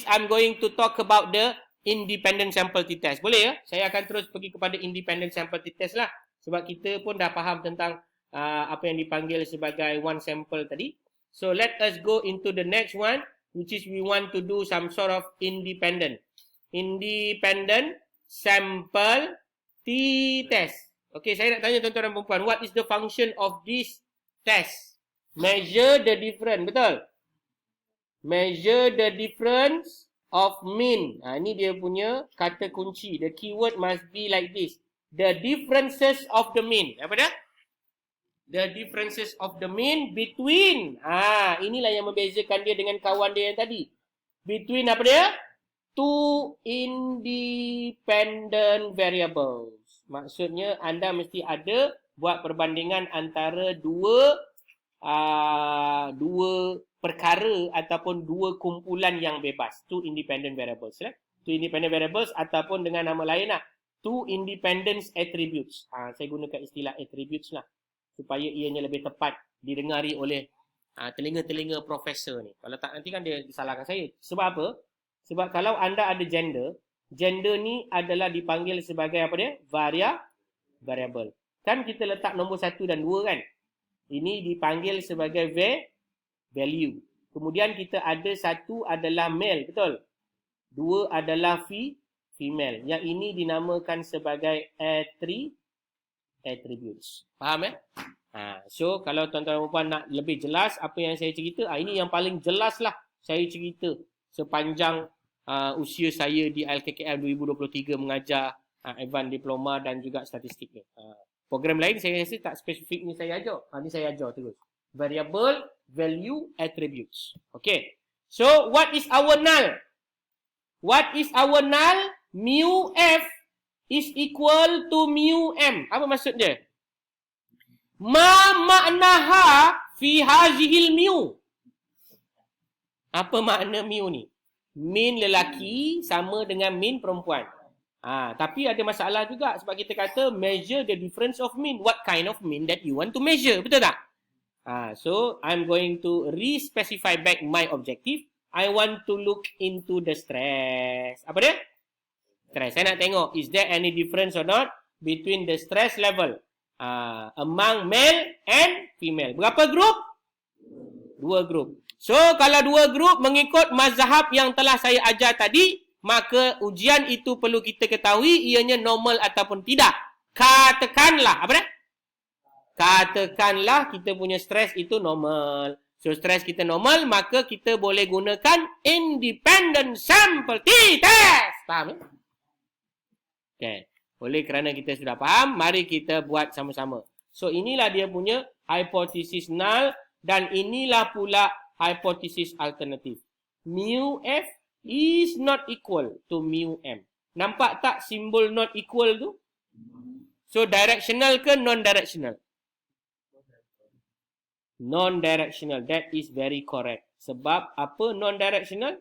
I'm going to talk about the independent sample t-test. Boleh ya? Saya akan terus pergi kepada independent sample t-test lah. Sebab kita pun dah faham tentang apa yang dipanggil sebagai one sample tadi. So let us go into the next one, which is we want to do some sort of independent sample t-test. Okay, saya nak tanya tuan-tuan dan perempuan, what is the function of this test? Measure the difference, betul? Measure the difference of mean. Ini dia punya kata kunci. The keyword must be like this. The differences of the mean. Apa dia? The differences of the mean between. Inilah yang membezakan dia dengan kawan dia yang tadi. Between apa dia? Two independent variables. Maksudnya anda mesti ada buat perbandingan antara dua perkara ataupun dua kumpulan yang bebas. Two independent variables. Two independent variables ataupun dengan nama lain lah. Two independent attributes. Saya gunakan istilah attributes lah. Supaya ianya lebih tepat didengari oleh telinga-telinga profesor ni. Kalau tak nanti kan dia disalahkan saya. Sebab apa? Sebab kalau anda ada gender ni adalah dipanggil sebagai apa dia? Variable. Kan kita letak nombor 1 dan 2 kan? Ini dipanggil sebagai value. Kemudian kita ada 1 adalah male, betul? 2 adalah female. Yang ini dinamakan sebagai attributes. Faham So, kalau tuan-tuan dan puan nak lebih jelas apa yang saya cerita, ini yang paling jelas lah saya cerita sepanjang usia saya di LKKM 2023 mengajar advanced diploma dan juga statistik ni. Program lain saya rasa tak spesifik ni saya ajar. Ni saya ajar terus. Variable, value, attributes. Okay. So, what is our null? What is our null? Mu F is equal to mu M. Apa maksud dia? Ma maknaha fi hazihil mu. Apa makna mu ni? Min lelaki sama dengan min perempuan. Tapi ada masalah juga sebab kita kata measure the difference of mean. What kind of mean that you want to measure? Betul tak? So, I'm going to re-specify back my objective. I want to look into the stress. Apa dia? Stress. Saya nak tengok, is there any difference or not between the stress level among male and female. Berapa grup? 2 grup. So, kalau 2 grup mengikut mazhab yang telah saya ajar tadi, maka ujian itu perlu kita ketahui ianya normal ataupun tidak. Katakanlah, apa dia? Katakanlah kita punya stres itu normal. So, stres kita normal, maka kita boleh gunakan independent sample t-test. Faham? Okay. Oleh kerana kita sudah faham, mari kita buat sama-sama. So, inilah dia punya hypothesis null dan inilah pula hypothesis alternatif. Mu F is not equal to mu M. Nampak tak simbol not equal tu? So, directional ke non-directional? Non-directional. That is very correct. Sebab apa non-directional?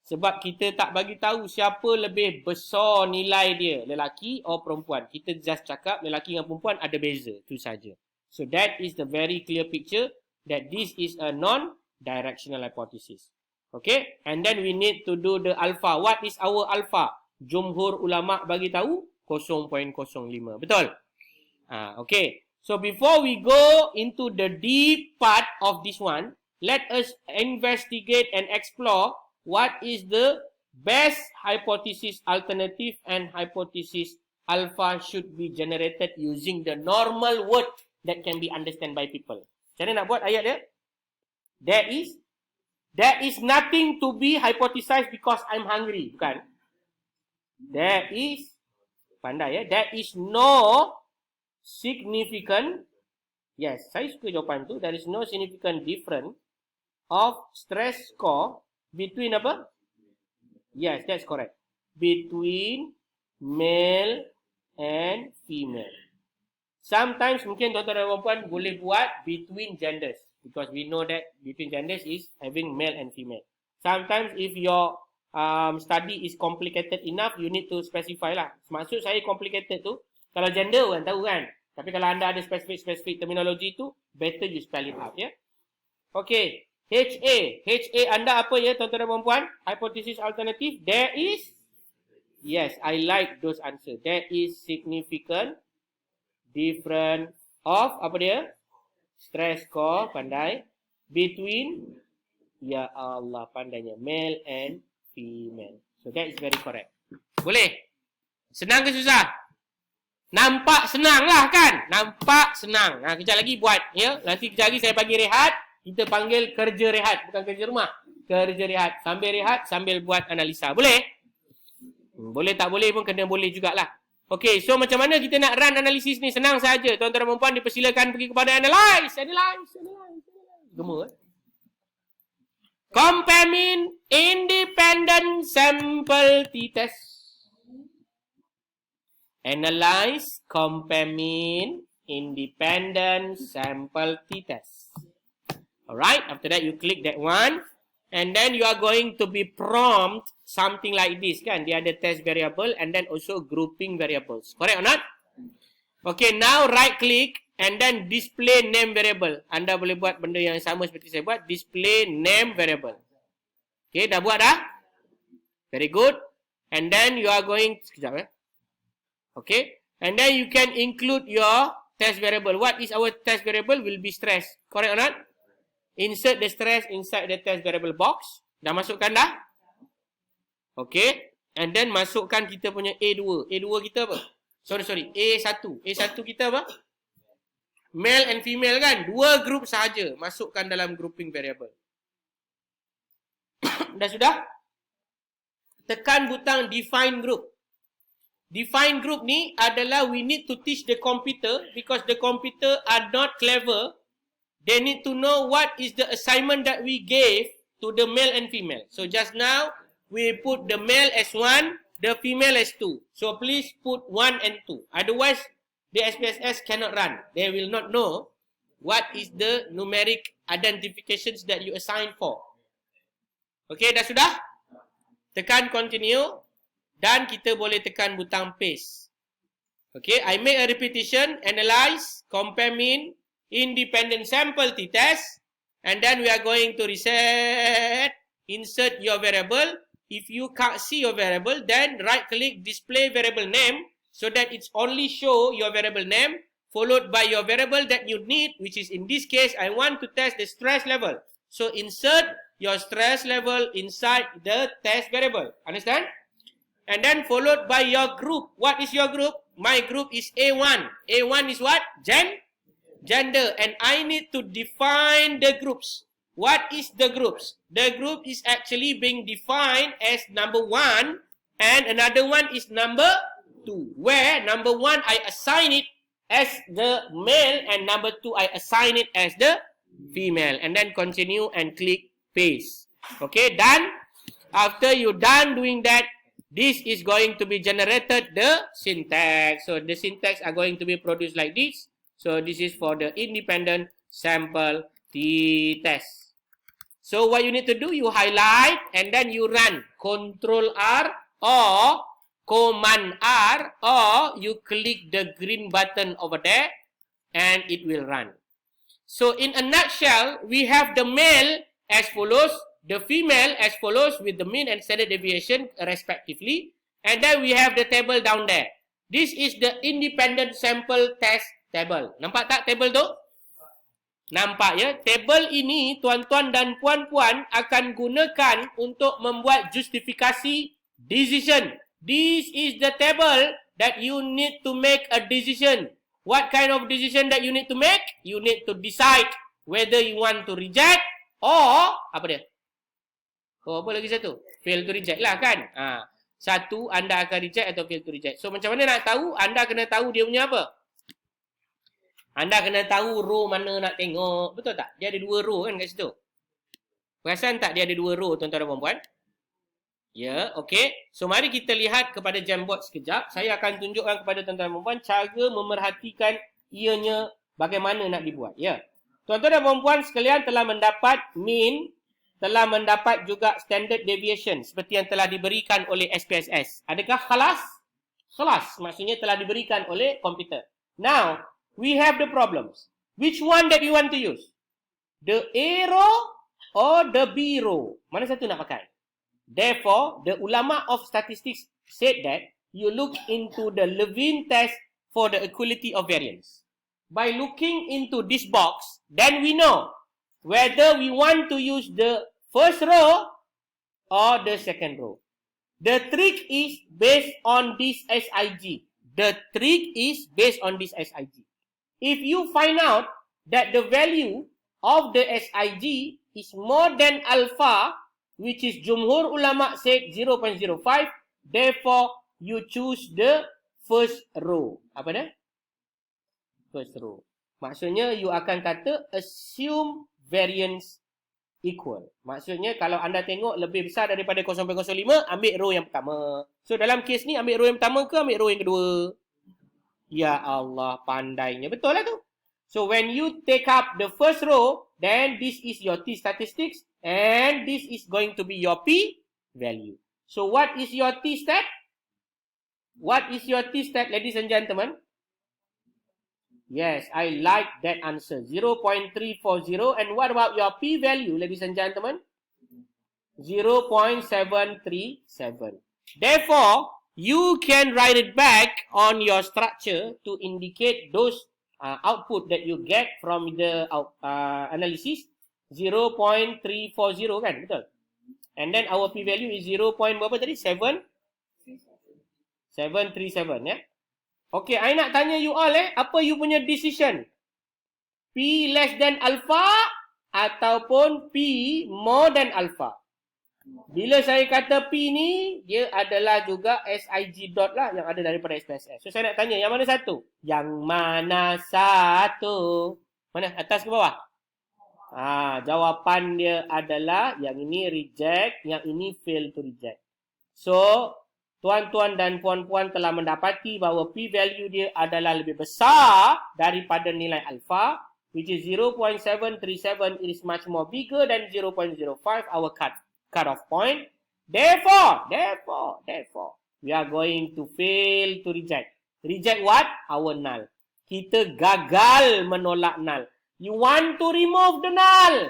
Sebab kita tak bagi tahu siapa lebih besar nilai dia, lelaki atau perempuan. Kita just cakap lelaki dengan perempuan ada beza. Itu saja. So, that is the very clear picture that this is a non-directional hypothesis. Okay? And then we need to do the alpha. What is our alpha? Jumhur ulama bagi tahu 0.05. Betul? Okay. So, before we go into the deep part of this one, let us investigate and explore what is the best hypothesis alternative and hypothesis alpha should be generated using the normal word that can be understood by people. Macam mana nak buat ayat dia? There is nothing to be hypothesized because I'm hungry. Bukan? There is, pandai ya, there is no significant, yes, saya suka jawapan tu, there is no significant difference of stress score between apa? Yes, that's correct. Between male and female. Sometimes mungkin tuan-tuan dan puan boleh buat between genders. Because we know that between genders is having male and female. Sometimes if your study is complicated enough, you need to specify lah. Maksud saya complicated tu, kalau gender orang tahu kan. Tapi kalau anda ada spesifik terminologi tu, better you spell it out ya. Okay. HA. HA anda apa ya tuan-tuan dan puan-puan? Hypothesis alternatif. There is. Yes, I like those answer. There is significant difference of apa dia? Stress score, pandai. Between, ya Allah pandainya, male and female. So that is very correct. Boleh? Senang ke susah? Nampak senang lah kan? Nampak senang. Kejap lagi buat. Ya? Nanti kejap lagi saya bagi rehat. Kita panggil kerja rehat. Bukan kerja rumah. Kerja rehat. Sambil rehat, sambil buat analisa. Boleh? Boleh tak boleh pun kena boleh jugalah. Okey, so macam mana kita nak run analisis ni? Senang saja. Tuan-tuan dan puan-puan dipersilakan pergi kepada analyze. Gemuk. Compare mean independent sample t-test. Analyze, compare mean, independent sample t-test. Alright, after that you click that one. And then you are going to be prompt something like this, kan? Dia ada test variable and then also grouping variables. Correct or not? Okay, now right click and then display name variable. Anda boleh buat benda yang sama seperti saya buat. Display name variable. Okay, dah buat dah? Very good. And then you are going, sekejap Okay, and then you can include your test variable. What is our test variable? Will be stress. Correct or not? Insert the stress inside the test variable box. Dah masukkan dah? Okay, and then masukkan kita punya A2. A2 kita apa? Sorry. A1. A1 kita apa? Male and female kan? Dua group sahaja. Masukkan dalam grouping variable. Dah sudah? Tekan butang define group. Define group ni adalah we need to teach the computer because the computer are not clever. They need to know what is the assignment that we gave to the male and female. So just now we put the male as 1, the female as 2. So please put 1 and 2. Otherwise the SPSS cannot run. They will not know what is the numeric identifications that you assign for. Okay, dah sudah? Tekan continue. Dan kita boleh tekan butang paste. Okay, I make a repetition, analyze, compare mean, independent sample t-test. And then we are going to reset, insert your variable. If you can't see your variable, then right click display variable name so that it's only show your variable name followed by your variable that you need, which is in this case, I want to test the stress level. So insert your stress level inside the test variable. Understand? And then followed by your group. What is your group? My group is A1. A1 is what? Gender. And I need to define the groups. What is the groups? The group is actually being defined as number 1 and another one is number 2. Where number 1 I assign it as the male and number 2 I assign it as the female. And then continue and click paste. Okay, done. After you done doing that, this is going to be generated the syntax. So the syntax are going to be produced like this. So this is for the independent sample t-test. So what you need to do, you highlight and then you run Control R or Command R or you click the green button over there and it will run. So in a nutshell, we have the male as follows. The female as follows with the mean and standard deviation respectively. And then we have the table down there. This is the independent sample test table. Nampak tak table tu? Nampak ya? Table ini tuan-tuan dan puan-puan akan gunakan untuk membuat justifikasi decision. This is the table that you need to make a decision. What kind of decision that you need to make? You need to decide whether you want to reject or apa dia? Oh, apa lagi satu? Fail to reject lah kan? Satu, anda akan reject atau fail to reject. So, macam mana nak tahu? Anda kena tahu dia punya apa? Anda kena tahu row mana nak tengok. Betul tak? Dia ada 2 row kan kat situ. Perasan tak dia ada 2 row, tuan-tuan dan puan-puan? Ya, okey. So, mari kita lihat kepada Jamboard sekejap. Saya akan tunjukkan kepada tuan-tuan dan puan-puan cara memerhatikan ianya bagaimana nak dibuat. Ya. Tuan-tuan dan puan-puan sekalian telah mendapat mean, telah mendapat juga standard deviation seperti yang telah diberikan oleh SPSS. Adakah khalas? Khalas. Maksudnya telah diberikan oleh komputer. Now, we have the problems. Which one that you want to use? The arrow or the B row? Mana satu nak pakai? Therefore, the ulama of statistics said that you look into the Levene test for the equality of variance. By looking into this box, then we know whether we want to use the first row or the second row. The trick is based on this SIG. The trick is based on this SIG. If you find out that the value of the SIG is more than alpha, which is Jumhur ulama said 0.05, therefore you choose the first row. Apa dia? First row. Maksudnya you akan kata assume variance equal. Maksudnya kalau anda tengok lebih besar daripada 0.05, ambil row yang pertama. So dalam kes ni ambil row yang pertama ke ambil row yang kedua? Ya Allah, pandainya. Betul lah tu. So when you take up the first row, then this is your T statistics and this is going to be your P value. So what is your T stat? What is your T stat, ladies and gentlemen? Yes, I like that answer. 0.340. And what about your P value, ladies and gentlemen? 0.737. Therefore, you can write it back on your structure to indicate those output that you get from the analysis. 0.340 kan? Betul? And then our P value is 0. Berapa tadi? 737 ya. Okay, I nak tanya you all apa you punya decision? P less than alpha ataupun P more than alpha? Bila saya kata P ni, dia adalah juga SIG dot lah yang ada daripada SPSS. So saya nak tanya, yang mana satu? Yang mana satu? Mana? Atas ke bawah? Jawapan dia adalah yang ini reject, yang ini fail to reject. So, tuan-tuan dan puan-puan telah mendapati bahawa P value dia adalah lebih besar daripada nilai alpha, which is 0.737. It is much more bigger than 0.05, our cut-off point. Therefore, we are going to fail to reject. Reject what? Our null. Kita gagal menolak null. You want to remove the null,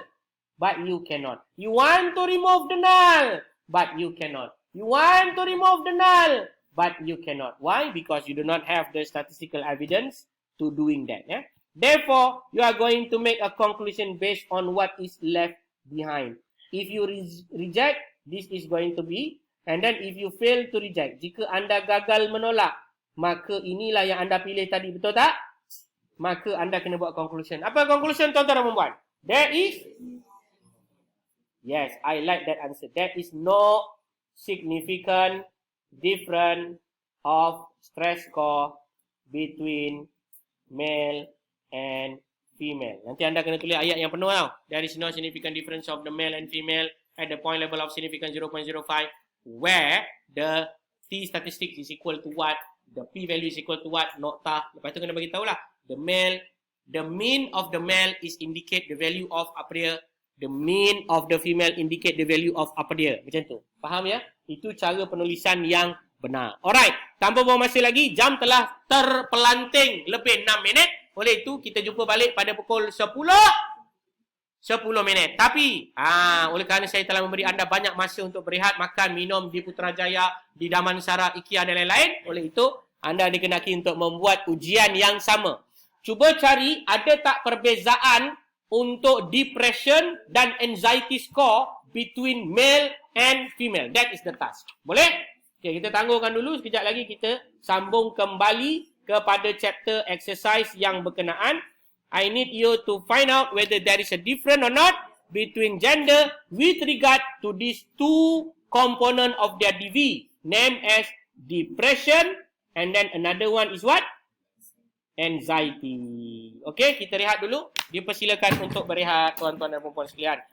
but you cannot. You want to remove the null, but you cannot. You want to remove the null, but you cannot. Why? Because you do not have the statistical evidence to doing that. Yeah? Therefore, you are going to make a conclusion based on what is left behind. If you reject, this is going to be. And then if you fail to reject, jika anda gagal menolak, maka inilah yang anda pilih tadi. Betul tak? Maka anda kena buat conclusion. Apa conclusion tuan-tuan dan puan-puan? There is... Yes, I like that answer. There is no significant difference of stress score between male and female. Nanti anda kena tulis ayat yang penuh tau. There is no significant difference of the male and female at the point level of significance 0.05 where the T statistics is equal to what? The P value is equal to what? Nokta. Lepas tu kena bagi tahu lah. The mean of the male is indicate the value of apa dia? The mean of the female indicate the value of apa dia. Macam tu. Faham ya? Itu cara penulisan yang benar. Alright. Tanpa buang masa lagi, jam telah terpelanting lebih 6 minit. Oleh itu, kita jumpa balik pada pukul 10 minit. Tapi, oleh kerana saya telah memberi anda banyak masa untuk berehat, makan, minum di Putrajaya, di Damansara, IKEA dan lain-lain. Oleh itu, anda dikenaki untuk membuat ujian yang sama. Cuba cari ada tak perbezaan untuk depression dan anxiety score between male and female. That is the task. Boleh? Okay, kita tangguhkan dulu. Sekejap lagi kita sambung kembali kepada chapter exercise yang berkenaan. I need you to find out whether there is a difference or not between gender with regard to these two component of their DV, named as depression, and then another one is what? Anxiety. Okay, kita rehat dulu. Dipersilakan untuk berehat tuan-tuan dan puan-puan sekalian.